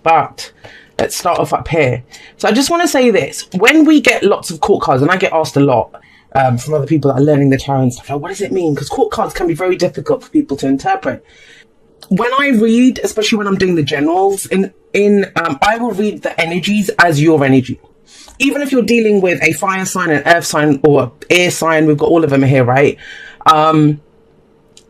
But let's start off up here. So I just want to say this. When we get lots of court cards, and I get asked a lot from other people that are learning the tarot and stuff, like, what does it mean? Because court cards can be very difficult for people to interpret. When I read, especially when I'm doing the generals, I will read the energies as your energy. Even if you're dealing with a fire sign, an earth sign, or air sign, we've got all of them here, right?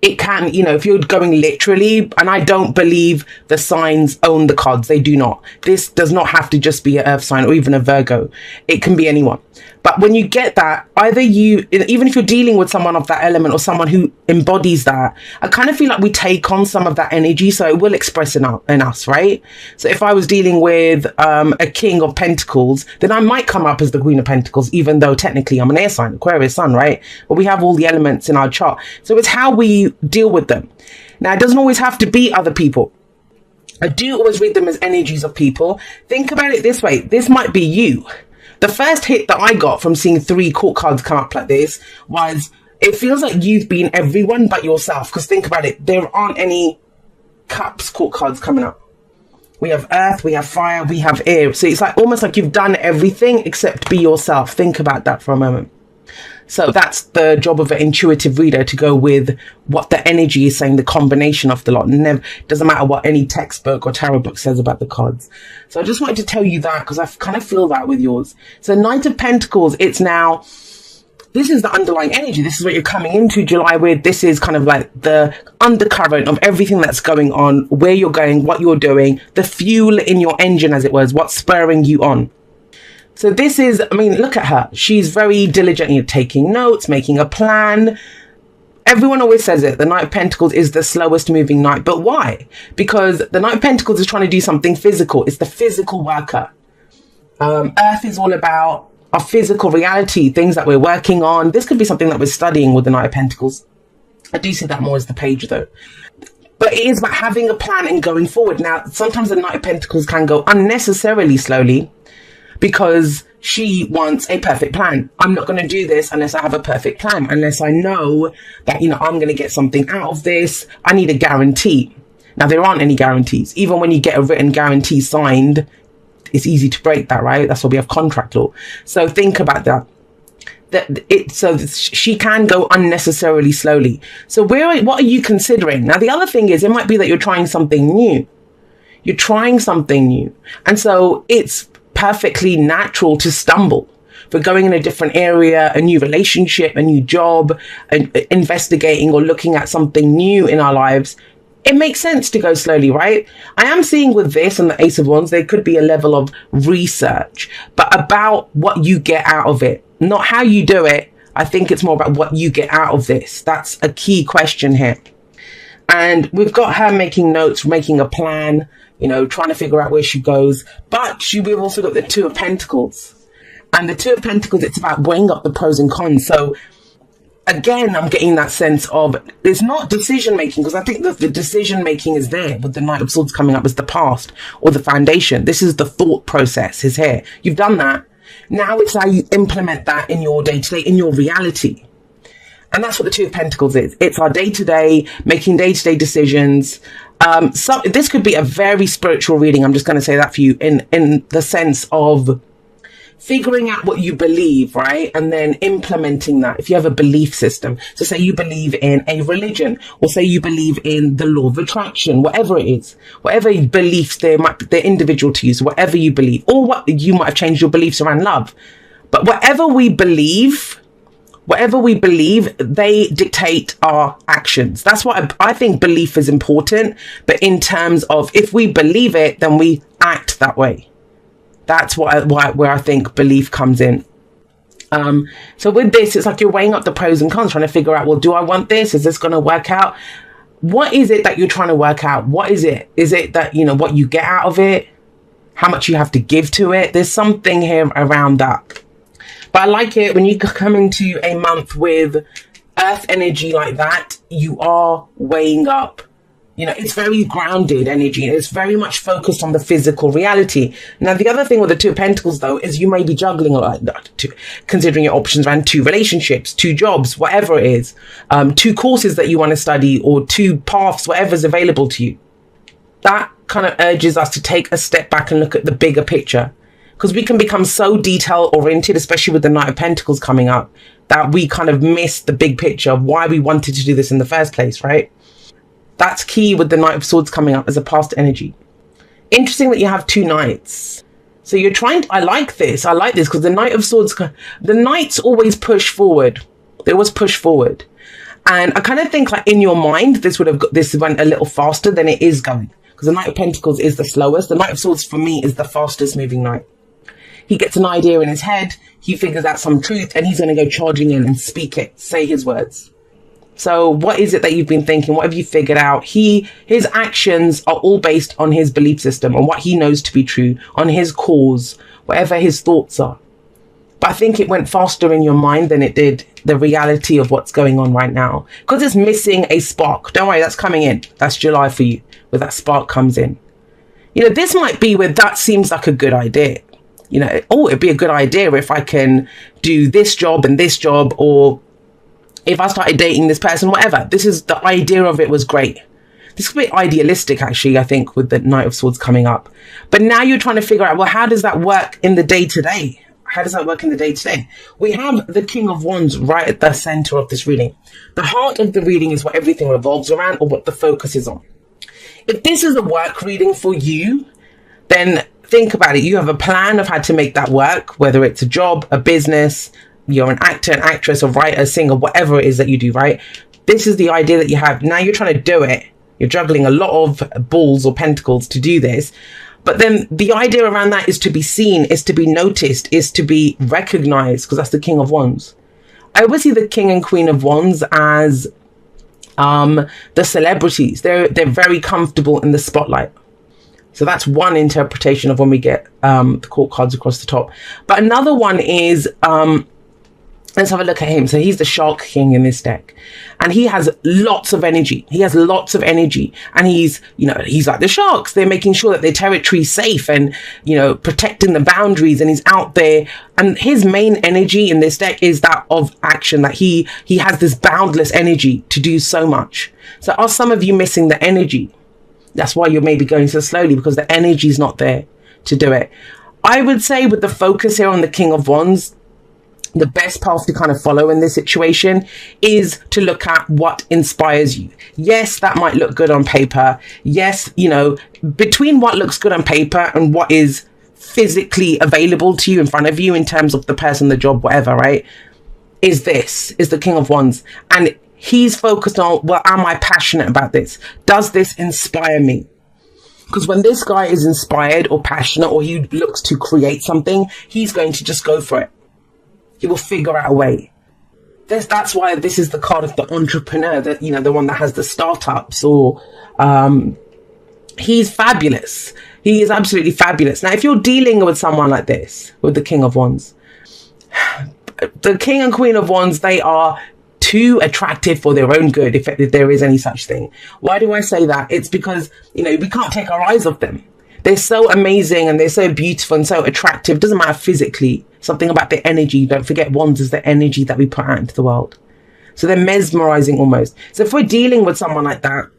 It can, if you're going literally, and I don't believe the signs own the cards. They do not. This does not have to just be an earth sign or even a Virgo. It can be anyone. But when you get that, either even if you're dealing with someone of that element or someone who embodies that, I kind of feel like we take on some of that energy, so it will express in us, right? So if I was dealing with a King of Pentacles, then I might come up as the Queen of Pentacles, even though technically I'm an air sign, Aquarius sun, right? But we have all the elements in our chart. So it's how we deal with them. Now, it doesn't always have to be other people. I do always read them as energies of people. Think about it this way. This might be you. The first hit that I got from seeing 3 court cards come up like this was, it feels like you've been everyone but yourself. Because think about it, there aren't any cups court cards coming up. We have earth, we have fire, we have air. So it's like almost like you've done everything except be yourself. Think about that for a moment. So that's the job of an intuitive reader, to go with what the energy is saying, the combination of the lot. Doesn't matter what any textbook or tarot book says about the cards. So I just wanted to tell you that because I kind of feel that with yours. So Knight of Pentacles, this is the underlying energy. This is what you're coming into July with. This is kind of like the undercurrent of everything that's going on, where you're going, what you're doing, the fuel in your engine, as it was, what's spurring you on. So this is, look at her. She's very diligently taking notes, making a plan. Everyone always says it. The Knight of Pentacles is the slowest moving knight. But why? Because the Knight of Pentacles is trying to do something physical. It's the physical worker. Earth is all about our physical reality, things that we're working on. This could be something that we're studying with the Knight of Pentacles. I do see that more as the page, though. But it is about having a plan and going forward. Now, sometimes the Knight of Pentacles can go unnecessarily slowly, because she wants a perfect plan. I'm not going to do this unless I have a perfect plan, unless I know that, I'm going to get something out of this. I need a guarantee. Now, there aren't any guarantees. Even when you get a written guarantee signed, it's easy to break that, right? That's why we have contract law. So think about that. So she can go unnecessarily slowly. So what are you considering? Now, the other thing is, it might be that you're trying something new. You're trying something new. And so it's perfectly natural to stumble. For going in a different area, a new relationship, a new job, investigating or looking at something new in our lives, it makes sense to go slowly, right? I am seeing with this and the Ace of Wands, there could be a level of research, but about what you get out of it, not how you do it. I think it's more about what you get out of this. That's a key question here. And we've got her making notes, making a plan, trying to figure out where she goes. But we've also got the Two of Pentacles. And the Two of Pentacles, it's about weighing up the pros and cons. So again, I'm getting that sense of, it's not decision making, because I think that the decision making is there with the Knight of Swords coming up as the past or the foundation. This is the thought process is here. You've done that. Now it's how you implement that in your day-to-day, in your reality. And that's what the Two of Pentacles is. It's our day-to-day, making day-to-day decisions. This could be a very spiritual reading. I'm just going to say that for you in the sense of figuring out what you believe, right? And then implementing that. If you have a belief system, so say you believe in a religion, or say you believe in the law of attraction, whatever it is, whatever beliefs they're individual to you, so whatever you believe, or what you might have changed your beliefs around love. But whatever we believe, they dictate our actions. That's what I think belief is important. But in terms of, if we believe it, then we act that way. That's where I think belief comes in. So with this, it's like you're weighing up the pros and cons, trying to figure out, well, do I want this? Is this going to work out? What is it that you're trying to work out? What is it? Is it that, what you get out of it? How much you have to give to it? There's something here around that. But I like it when you come into a month with earth energy like that, you are weighing up. It's very grounded energy. It's very much focused on the physical reality. Now, the other thing with the Two of Pentacles, though, is you may be juggling a lot, considering your options around 2 relationships, 2 jobs, whatever it is, 2 courses that you want to study, or 2 paths, whatever's available to you. That kind of urges us to take a step back and look at the bigger picture, because we can become so detail oriented, especially with the Knight of Pentacles coming up, that we kind of miss the big picture of why we wanted to do this in the first place, right? That's key with the Knight of Swords coming up as a past energy. Interesting that you have 2 knights. So you're trying to, I like this because the Knight of Swords, the knights always push forward. They always push forward. And I kind of think like in your mind, this went a little faster than it is going, because the Knight of Pentacles is the slowest. The Knight of Swords for me is the fastest moving knight. He gets an idea in his head, he figures out some truth, and he's going to go charging in and speak it, say his words. So what is it that you've been thinking? What have you figured out? His actions are all based on his belief system, on what he knows to be true, on his cause, whatever his thoughts are. But I think it went faster in your mind than it did the reality of what's going on right now, because it's missing a spark. Don't worry, that's coming in. That's July for you, where that spark comes in. You know, this might be where that seems like a good idea. You know, oh, it'd be a good idea if I can do this job and this job, or if I started dating this person, whatever. This is the idea of it was great. This could be idealistic, actually, I think, with the Knight of Swords coming up. But now you're trying to figure out, well, how does that work in the day-to-day? How does that work in the day-to-day? We have the King of Wands right at the center of this reading. The heart of the reading is what everything revolves around, or what the focus is on. If this is a work reading for you, then think about it. You have a plan of how to make that work, whether it's a job, a business, you're an actor, an actress, a writer, singer, whatever it is that you do, right? This is the idea that you have. Now you're trying to do it. You're juggling a lot of balls or pentacles to do this. But then the idea around that is to be seen, is to be noticed, is to be recognized, because that's the King of Wands. I always see the King and Queen of Wands as the celebrities. They're very comfortable in the spotlight. So that's one interpretation of when we get the court cards across the top. But another one is, let's have a look at him. So he's the Shark King in this deck. And he has lots of energy. He has lots of energy. And he's, you know, he's like the sharks. They're making sure that their territory is safe and, you know, protecting the boundaries. And he's out there. And his main energy in this deck is that of action, that he has this boundless energy to do so much. So are some of you missing the energy? That's why you're maybe going so slowly, because the energy is not there to do it. I would say with the focus here on the King of Wands, the best path to kind of follow in this situation is to look at what inspires you. Yes, that might look good on paper. Yes, you know, between what looks good on paper and what is physically available to you in front of you in terms of the person, the job, whatever, right? Is the King of Wands. And he's focused on, well, am I passionate about this? Does this inspire me? Because when this guy is inspired or passionate, or he looks to create something, he's going to just go for it. He will figure out a way. That's why this is the card of the entrepreneur, that, you know, the one that has the startups, or he's fabulous. He is absolutely fabulous. Now, if you're dealing with someone like this, with the King of Wands, the King and Queen of Wands, they are too attractive for their own good, if there is any such thing. Why do I say that? It's because, you know, we can't take our eyes off them. They're so amazing and they're so beautiful and so attractive. Doesn't matter physically. Something about their energy. Don't forget, Wands is the energy that we put out into the world. So they're mesmerizing almost. So if we're dealing with someone like that,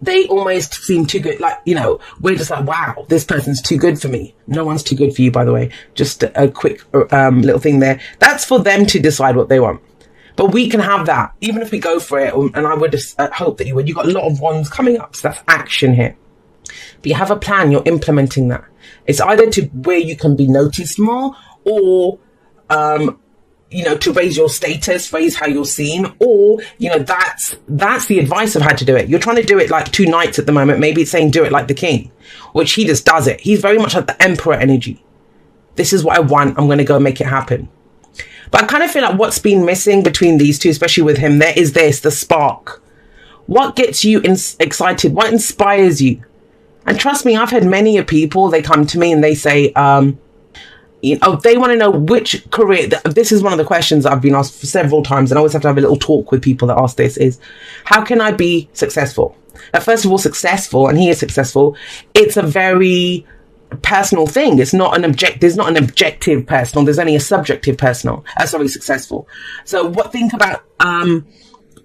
they almost seem too good. Like, you know, we're just like, wow, this person's too good for me. No one's too good for you, by the way. Just a quick little thing there. That's for them to decide what they want. But we can have that, even if we go for it. And I would just hope that you would. You've got a lot of Wands coming up. So that's action here. But you have a plan. You're implementing that. It's either to where you can be noticed more, or, you know, to raise your status, raise how you're seen, or, you know, that's the advice of how to do it. You're trying to do it like 2 knights at the moment. Maybe it's saying do it like the king, which he just does it. He's very much like the emperor energy. This is what I want. I'm going to go make it happen. But I kind of feel like what's been missing between these two, especially with him, there is this, the spark. What gets you excited? What inspires you? And trust me, I've had many people, they come to me and they say, you know, they want to know which career. This is one of the questions I've been asked for several times, and I always have to have a little talk with people that ask this, is how can I be successful? First of all, successful, and he is successful. It's a very personal thing. It's not an there's not an objective personal. There's only a subjective personal. Successful. So think about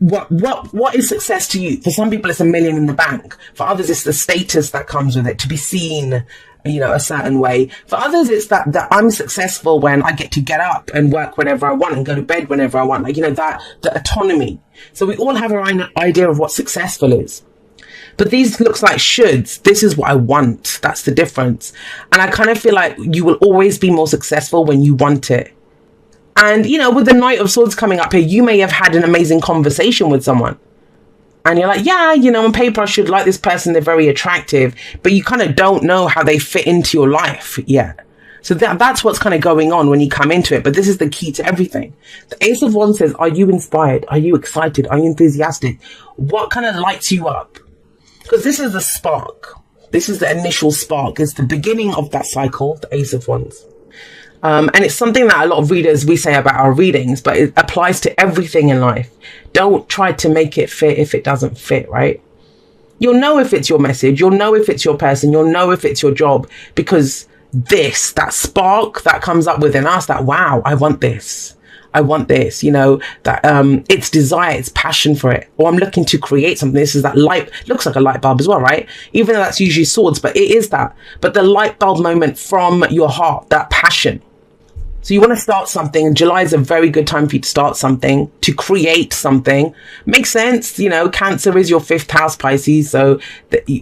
what is success to you? For some people, it's $1 million in the bank. For others, it's the status that comes with it, to be seen, you know, a certain way. For others, it's that I'm successful when I get to get up and work whenever I want and go to bed whenever I want. Like, you know, the autonomy. So we all have our own idea of what successful is. But these looks like shoulds. This is what I want. That's the difference. And I kind of feel like you will always be more successful when you want it. And, you know, with the Knight of Swords coming up here, you may have had an amazing conversation with someone. And you're like, yeah, you know, on paper, I should like this person. They're very attractive. But you kind of don't know how they fit into your life yet. So that's what's kind of going on when you come into it. But this is the key to everything. The Ace of Wands says, are you inspired? Are you excited? Are you enthusiastic? What kind of lights you up? Because this is the spark. This is the initial spark. It's the beginning of that cycle, the Ace of Wands. And it's something that a lot of readers, we say about our readings, but it applies to everything in life. Don't try to make it fit if it doesn't fit, right? You'll know if it's your message. You'll know if it's your person. You'll know if it's your job, because that spark that comes up within us, that, wow, I want this. I want this, you know, that it's desire, it's passion for it. Or I'm looking to create something. This is that light, looks like a light bulb as well, right? Even though that's usually swords, but it is that. But the light bulb moment from your heart, that passion. So you want to start something, and July is a very good time for you to start something, to create something. Makes sense, you know, Cancer is your 5th house, Pisces. So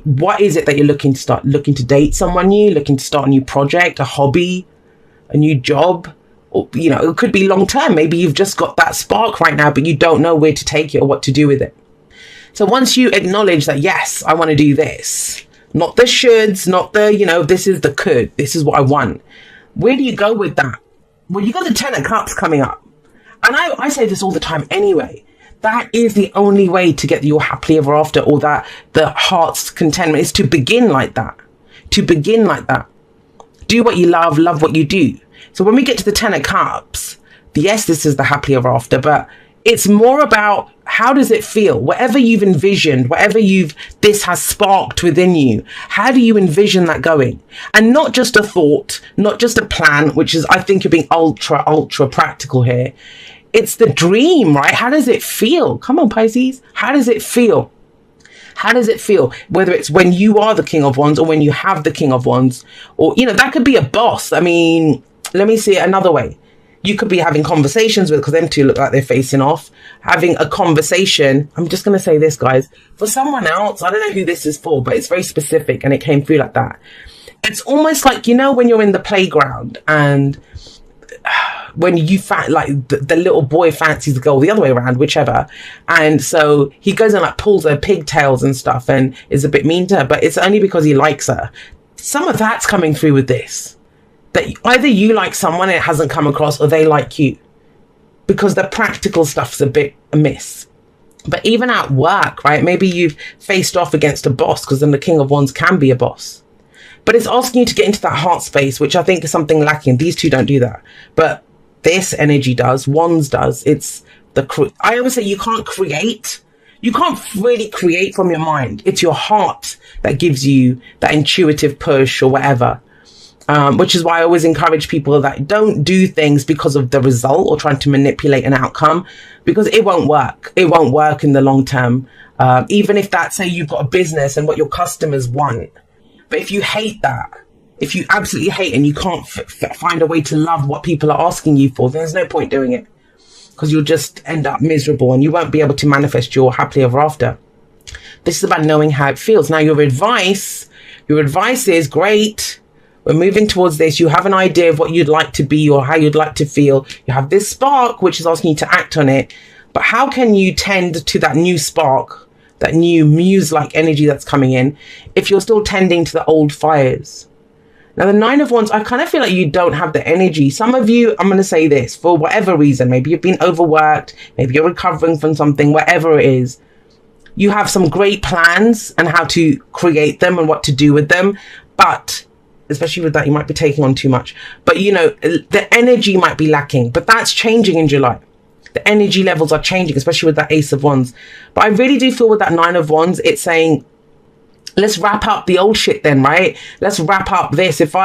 what is it that you're looking to start? Looking to date someone new, looking to start a new project, a hobby, a new job? Or, you know, it could be long term. Maybe you've just got that spark right now, but you don't know where to take it or what to do with it. So once you acknowledge that, yes, I want to do this, not the shoulds, not the, you know, this is the could, this is what I want. Where do you go with that? Well, you got the 10 of Cups coming up. And I say this all the time anyway. That is the only way to get your happily ever after, or that the heart's contentment, is to begin like that. To begin like that. Do what you love what you do. So when we get to the 10 of Cups, yes, this is the happily ever after, but it's more about how does it feel? Whatever you've envisioned, this has sparked within you. How do you envision that going? And not just a thought, not just a plan, which is, I think you're being ultra practical here. It's the dream, right? How does it feel? Come on, Pisces. How does it feel? How does it feel? Whether it's when you are the King of Wands or when you have the King of Wands, or, you know, that could be a boss. I mean, let me see it another way. You could be having conversations with, because them two look like they're facing off, having a conversation. I'm just going to say this, guys, for someone else, I don't know who this is for, but it's very specific and it came through like that. It's almost like, you know, when you're in the playground and when you like the little boy fancies the girl, the other way around, whichever. And so he goes and like pulls her pigtails and stuff and is a bit mean to her, but it's only because he likes her. Some of that's coming through with this. That either you like someone and it hasn't come across, or they like you, because the practical stuff's a bit amiss. But even at work, right? Maybe you've faced off against a boss, because then the King of Wands can be a boss. But it's asking you to get into that heart space, which I think is something lacking. These two don't do that. But this energy does. Wands does. It's I always say you can't create. You can't really create from your mind. It's your heart that gives you that intuitive push or whatever. Which is why I always encourage people that don't do things because of the result or trying to manipulate an outcome, because it won't work. It won't work in the long term. Even if that, say you've got a business and what your customers want. But if you hate that, if you absolutely hate and you can't find a way to love what people are asking you for, there's no point doing it, because you'll just end up miserable and you won't be able to manifest your happily ever after. This is about knowing how it feels. Now, your advice is great. We're moving towards this. You have an idea of what you'd like to be or how you'd like to feel. You have this spark, which is asking you to act on it. But how can you tend to that new spark, that new muse-like energy that's coming in, if you're still tending to the old fires? Now, the 9 of Wands, I kind of feel like you don't have the energy. Some of you, I'm going to say this, for whatever reason, maybe you've been overworked, maybe you're recovering from something, whatever it is. You have some great plans and how to create them and what to do with them. But especially with that, you might be taking on too much. But, you know, the energy might be lacking. But that's changing in July. The energy levels are changing, especially with that Ace of Wands. But I really do feel with that 9 of Wands, it's saying, let's wrap up the old shit then, right? Let's wrap up this. If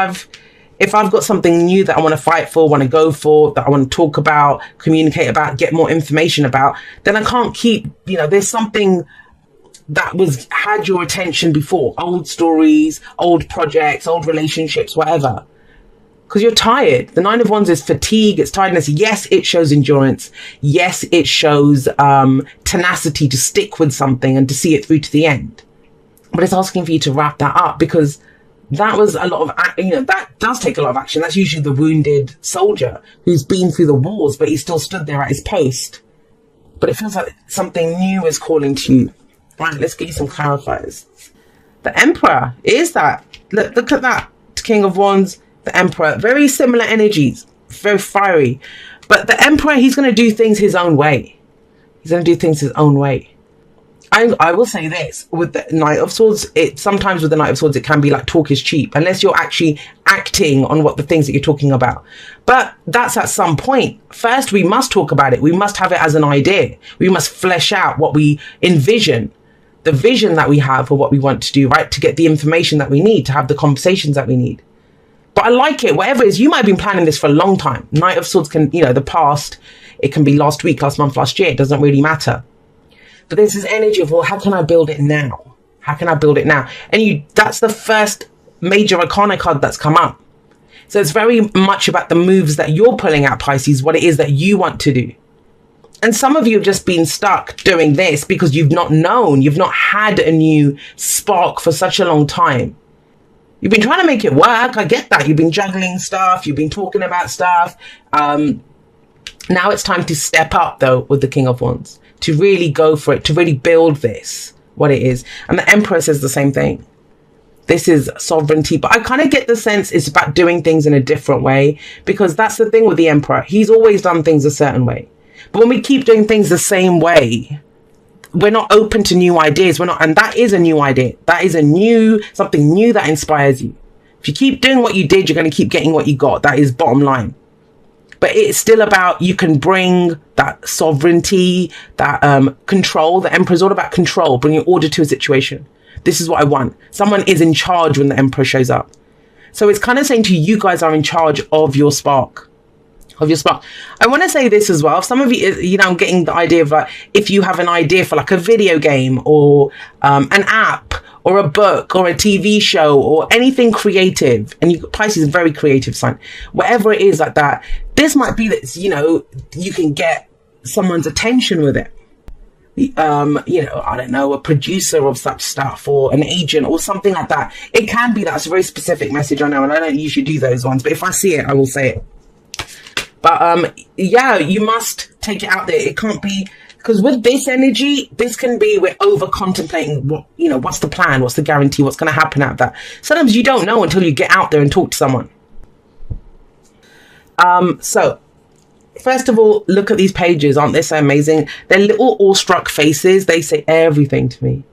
If I've got something new that I want to fight for, want to go for, that I want to talk about, communicate about, get more information about, then I can't keep, you know, there's something that had your attention before, old stories, old projects, old relationships, whatever. Because you're tired. The Nine of Wands is fatigue, it's tiredness. Yes, it shows endurance. Yes, it shows tenacity to stick with something and to see it through to the end. But it's asking for you to wrap that up, because that was a lot of, you know, that does take a lot of action. That's usually the wounded soldier who's been through the wars, but he still stood there at his post. But it feels like something new is calling to you. Right, let's get you some clarifiers. The Emperor is that. Look at that. King of Wands, the Emperor. Very similar energies. Very fiery. But the Emperor, he's going to do things his own way. He's going to do things his own way. I will say this, with the Knight of Swords, sometimes with the Knight of Swords, it can be like talk is cheap, unless you're actually acting on what the things that you're talking about. But that's at some point. First, we must talk about it. We must have it as an idea. We must flesh out what we envision, the vision that we have for what we want to do, right? To get the information that we need, to have the conversations that we need. But I like it, whatever it is. You might have been planning this for a long time. Knight of Swords can, you know, the past, it can be last week, last month, last year. It doesn't really matter. But there's this energy of, well, how can I build it now? How can I build it now? And that's the first major arcana card that's come up. So it's very much about the moves that you're pulling out, Pisces, what it is that you want to do. And some of you have just been stuck doing this because you've not known, you've not had a new spark for such a long time. You've been trying to make it work. I get that. You've been juggling stuff. You've been talking about stuff. Now it's time to step up, though, with the King of Wands, to really go for it, to really build this, what it is. And the Emperor says the same thing. This is sovereignty. But I kind of get the sense it's about doing things in a different way, because that's the thing with the Emperor. He's always done things a certain way. But when we keep doing things the same way, we're not open to new ideas. We're not, and that is a new idea. That is something new that inspires you. If you keep doing what you did, you're going to keep getting what you got. That is bottom line. But it's still about, you can bring that sovereignty, that control. The Emperor is all about control, bringing order to a situation. This is what I want. Someone is in charge when the Emperor shows up. So it's kind of saying to you, guys are in charge of your spark. I want to say this as well. Some of you, you know, I'm getting the idea of like, if you have an idea for like a video game or an app or a book or a TV show or anything creative, and Pisces is a very creative sign, whatever it is like that, this might be that, you know, you can get someone's attention with it. You know, I don't know, a producer of such stuff or an agent or something like that. It can be that. It's a very specific message, I know, and I don't usually do those ones, but if I see it, I will say it. But yeah, you must take it out there. It can't be, because with this energy, this can be, we're over contemplating what, you know, what's the plan, what's the guarantee, what's going to happen out of that. Sometimes you don't know until you get out there and talk to someone. So first of all, look at these pages. Aren't they so amazing? They're little awestruck faces. They say everything to me.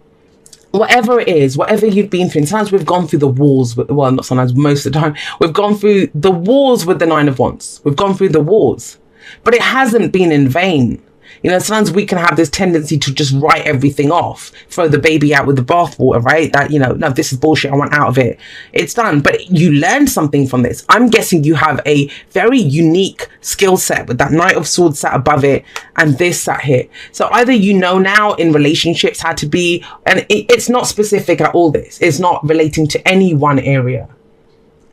Whatever it is, whatever you've been through, and sometimes we've gone through the wars, well, not sometimes, most of the time, we've gone through the wars with the Nine of Wands. We've gone through the wars, but it hasn't been in vain. You know, sometimes we can have this tendency to just write everything off, throw the baby out with the bathwater, right? That, you know, no, this is bullshit, I want out of it. It's done. But you learned something from this. I'm guessing you have a very unique skill set with that Knight of Swords sat above it and this sat here. So either you know now in relationships how to be, and it's not specific at all this. It's not relating to any one area.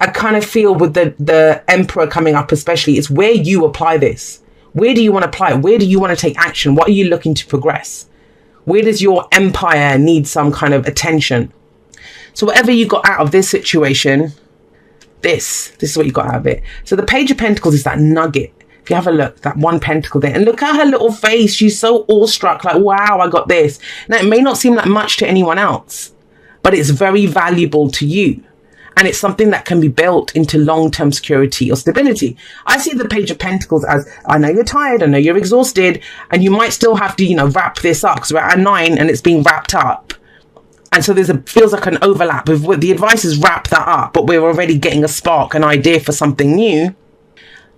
I kind of feel with the Emperor coming up especially, it's where you apply this. Where do you want to apply it? Where do you want to take action? What are you looking to progress? Where does your empire need some kind of attention? So whatever you got out of this situation, this is what you got out of it. So the Page of Pentacles is that nugget. If you have a look, that one pentacle there, and look at her little face. She's so awestruck, like, wow, I got this. Now, it may not seem like much to anyone else, but it's very valuable to you. And it's something that can be built into long-term security or stability. I see the Page of Pentacles as, I know you're tired, I know you're exhausted, and you might still have to, you know, wrap this up, because we're at 9 and it's being wrapped up. And so feels like an overlap with the advice is wrap that up, but we're already getting a spark, an idea for something new.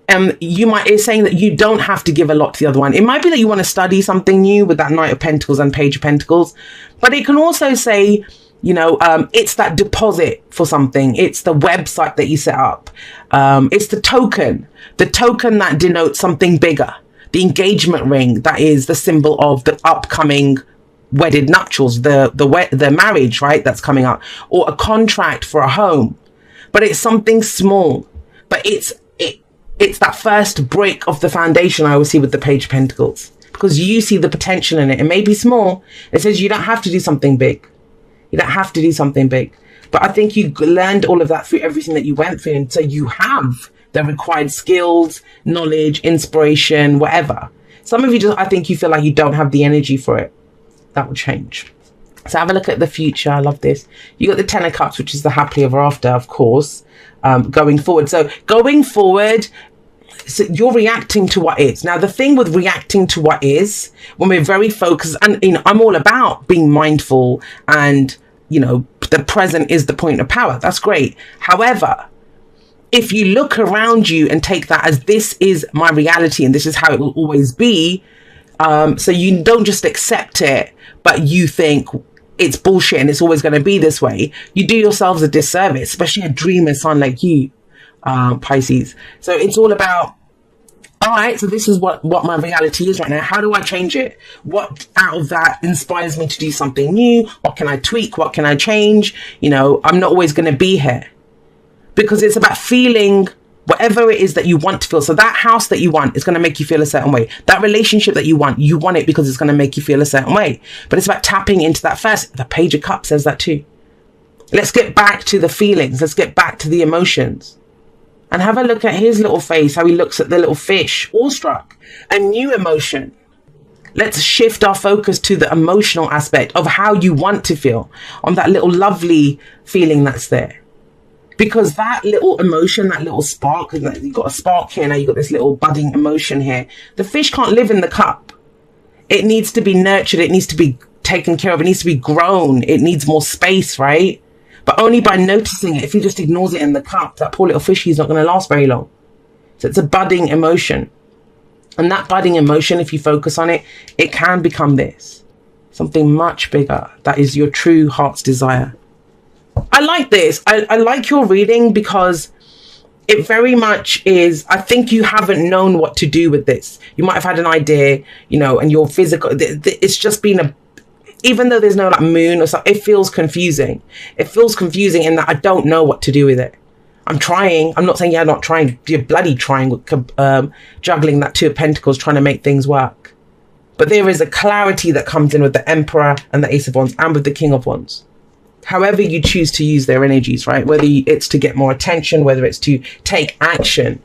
It's saying that you don't have to give a lot to the other one. It might be that you want to study something new with that Knight of Pentacles and Page of Pentacles, but it can also say, You know, it's that deposit for something. It's the website that you set up. It's the token that denotes something bigger. The engagement ring, that is the symbol of the upcoming wedded nuptials, the marriage, right? That's coming up, or a contract for a home. But it's something small. But it's that first brick of the foundation. I always see with the Page of Pentacles, because you see the potential in it. It may be small. It says you don't have to do something big. You don't have to do something big. But I think you learned all of that through everything that you went through. And so you have the required skills, knowledge, inspiration, whatever. Some of you just, I think you feel like you don't have the energy for it. That will change. So have a look at the future. I love this. You got the Ten of Cups, which is the happily ever after, of course, going forward. So going forward, so you're reacting to what is. Now, the thing with reacting to what is, when we're very focused, and you know, I'm all about being mindful, and you know, the present is the point of power. That's great. However, if you look around you and take that as this is my reality and this is how it will always be, so you don't just accept it, but you think it's bullshit and it's always going to be this way, you do yourselves a disservice, especially a dreamer sign like you, Pisces. So it's all about, all right, so this is what my reality is right now. How do I change it? What out of that inspires me to do something new? What can I tweak? What can I change? You know, I'm not always going to be here, because it's about feeling whatever it is that you want to feel. So that house that you want is going to make you feel a certain way. That relationship that you want it because it's going to make you feel a certain way. But it's about tapping into that first. The Page of Cups says that too. Let's get back to the feelings. Let's get back to the emotions. And have a look at his little face, how he looks at the little fish, awestruck. A new emotion. Let's shift our focus to the emotional aspect of how you want to feel, on that little lovely feeling that's there. Because that little emotion, that little spark, you've got a spark here, now you've got this little budding emotion here. The fish can't live in the cup. It needs to be nurtured. It needs to be taken care of. It needs to be grown. It needs more space, right? But only by noticing it. If he just ignores it in the cup, that poor little fishy is not going to last very long. So it's a budding emotion. And that budding emotion, if you focus on it, it can become this. Something much bigger. That is your true heart's desire. I like this. I like your reading, because it very much is, I think you haven't known what to do with this. You might have had an idea, you know, and your physical, it's just been even though there's no like moon or something, it feels confusing. It feels confusing in that I don't know what to do with it. I'm trying. I'm not saying you're not trying. You're bloody trying with juggling that Two of Pentacles, trying to make things work. But there is a clarity that comes in with the Emperor and the Ace of Wands and with the King of Wands. However you choose to use their energies, right? Whether it's to get more attention, whether it's to take action.